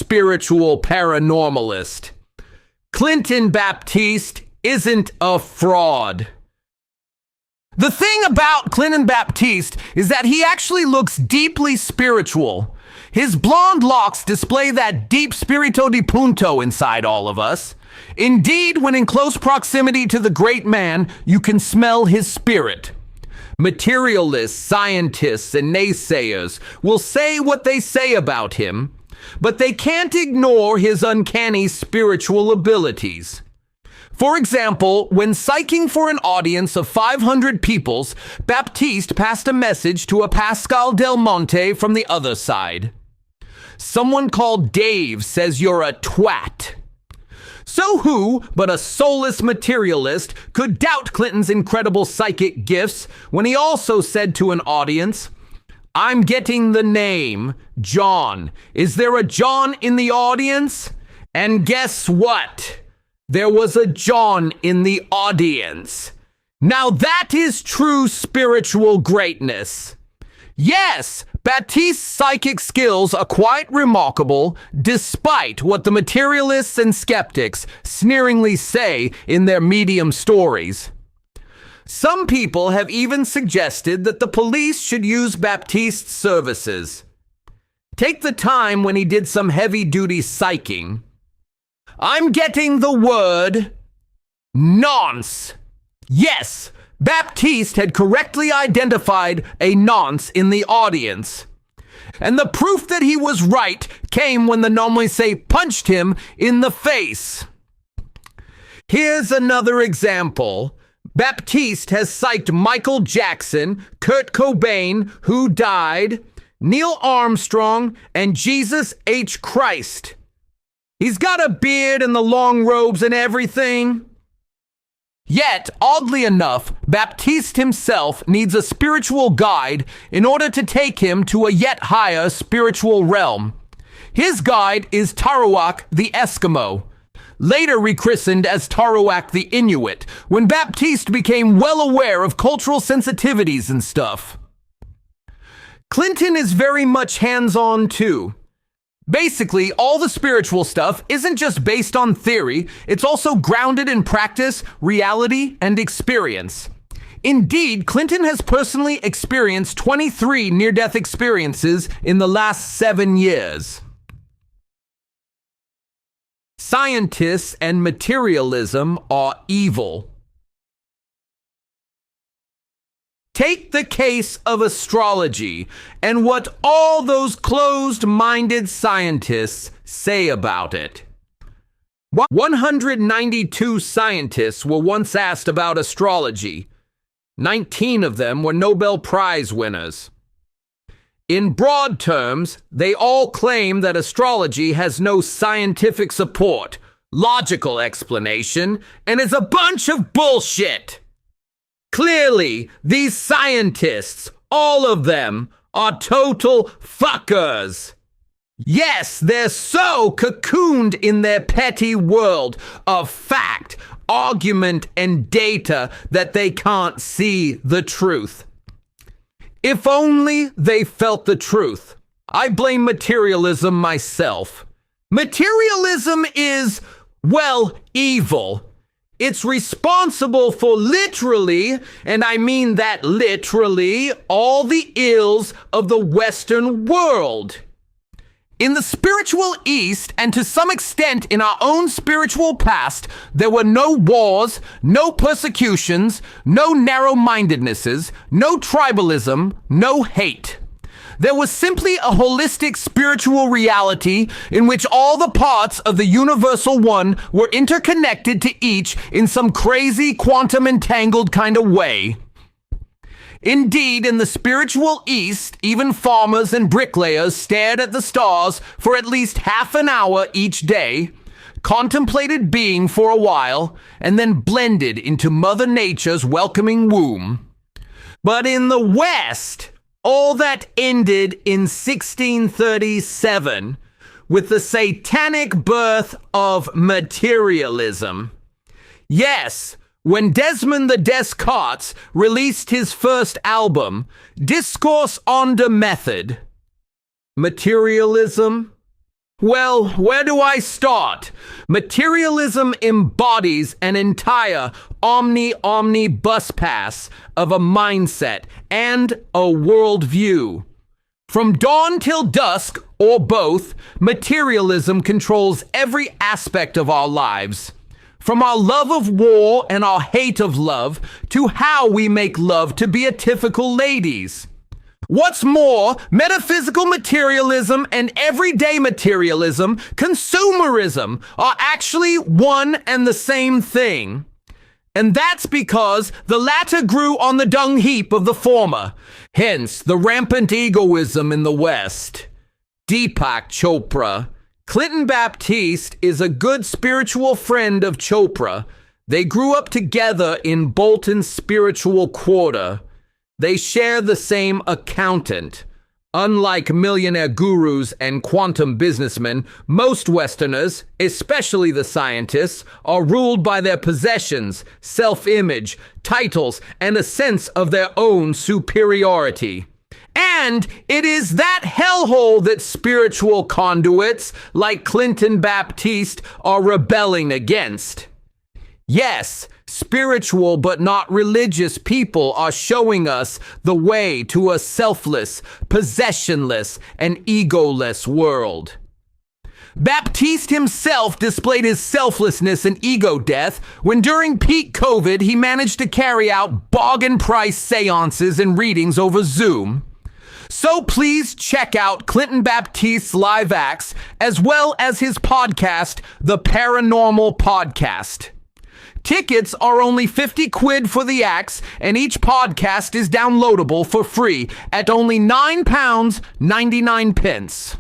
spiritual paranormalist. Clinton Baptiste isn't a fraud. The thing about Clinton Baptiste is that he actually looks deeply spiritual. His blonde locks display that deep spirito di punto inside all of us. Indeed, when in close proximity to the great man, you can smell his spirit. Materialists, scientists, and naysayers will say what they say about him, but they can't ignore his uncanny spiritual abilities. For example, when psyching for an audience of 500 peoples, Baptiste passed a message to a Pascal Del Monte from the other side. Someone called Dave says you're a twat. So who but a soulless materialist could doubt Clinton's incredible psychic gifts when he also said to an audience, "I'm getting the name, John. Is there a John in the audience?" And guess what? There was a John in the audience. Now that is true spiritual greatness. Yes, Baptiste's psychic skills are quite remarkable, despite what the materialists and skeptics sneeringly say in their medium stories. Some people have even suggested that the police should use Baptiste's services. Take the time when he did some heavy-duty psyching. I'm getting the word nonce. Yes, Baptiste had correctly identified a nonce in the audience. And the proof that he was right came when the nommese punched him in the face. Here's another example. Baptiste has psyched Michael Jackson, Kurt Cobain, who died, Neil Armstrong, and Jesus H. Christ. He's got a beard and the long robes and everything. Yet, oddly enough, Baptiste himself needs a spiritual guide in order to take him to a yet higher spiritual realm. His guide is Tarawak the Eskimo, later rechristened as Tarawak the Inuit, when Baptiste became well aware of cultural sensitivities and stuff. Clinton is very much hands-on too. Basically, all the spiritual stuff isn't just based on theory, it's also grounded in practice, reality, and experience. Indeed, Clinton has personally experienced 23 near-death experiences in the last 7 years. Scientists and materialism are evil. Take the case of astrology and what all those closed-minded scientists say about it. 192 scientists were once asked about astrology. 19 of them were Nobel Prize winners. In broad terms, they all claim that astrology has no scientific support, logical explanation, and is a bunch of bullshit. Clearly, these scientists, all of them, are total fuckers. Yes, they're so cocooned in their petty world of fact, argument, and data that they can't see the truth. If only they felt the truth. I blame materialism myself. Materialism is, well, evil. It's responsible for literally, and I mean that literally, all the ills of the Western world. In the spiritual East, and to some extent in our own spiritual past, there were no wars, no persecutions, no narrow-mindednesses, no tribalism, no hate. There was simply a holistic spiritual reality in which all the parts of the universal one were interconnected to each in some crazy quantum entangled kind of way. Indeed, in the spiritual East, even farmers and bricklayers stared at the stars for at least half an hour each day, contemplated being for a while, and then blended into Mother Nature's welcoming womb. But in the West, all that ended in 1637 with the satanic birth of materialism. Yes, when Desmond the Descartes released his first album, Discourse on the Method, materialism Well, where do I start? Materialism embodies an entire omni-bus pass of a mindset and a worldview. From dawn till dusk, or both, materialism controls every aspect of our lives. From our love of war and our hate of love, to how we make love to beatifical ladies. What's more, metaphysical materialism and everyday materialism, consumerism, are actually one and the same thing. And that's because the latter grew on the dung heap of the former, hence the rampant egoism in the West. Deepak Chopra. Clinton Baptiste is a good spiritual friend of Chopra. They grew up together in Bolton's spiritual quarter. They share the same accountant. Unlike millionaire gurus and quantum businessmen, most Westerners, especially the scientists, are ruled by their possessions, self-image, titles, and a sense of their own superiority. And it is that hellhole that spiritual conduits like Clinton Baptiste are rebelling against. Yes, spiritual but not religious people are showing us the way to a selfless, possessionless, and egoless world. Baptiste himself displayed his selflessness and ego death when during peak COVID he managed to carry out bargain price seances and readings over Zoom. So please check out Clinton Baptiste's live acts as well as his podcast, The Paranormal Podcast. Tickets are only 50 quid for the acts, and each podcast is downloadable for free at only £9.99.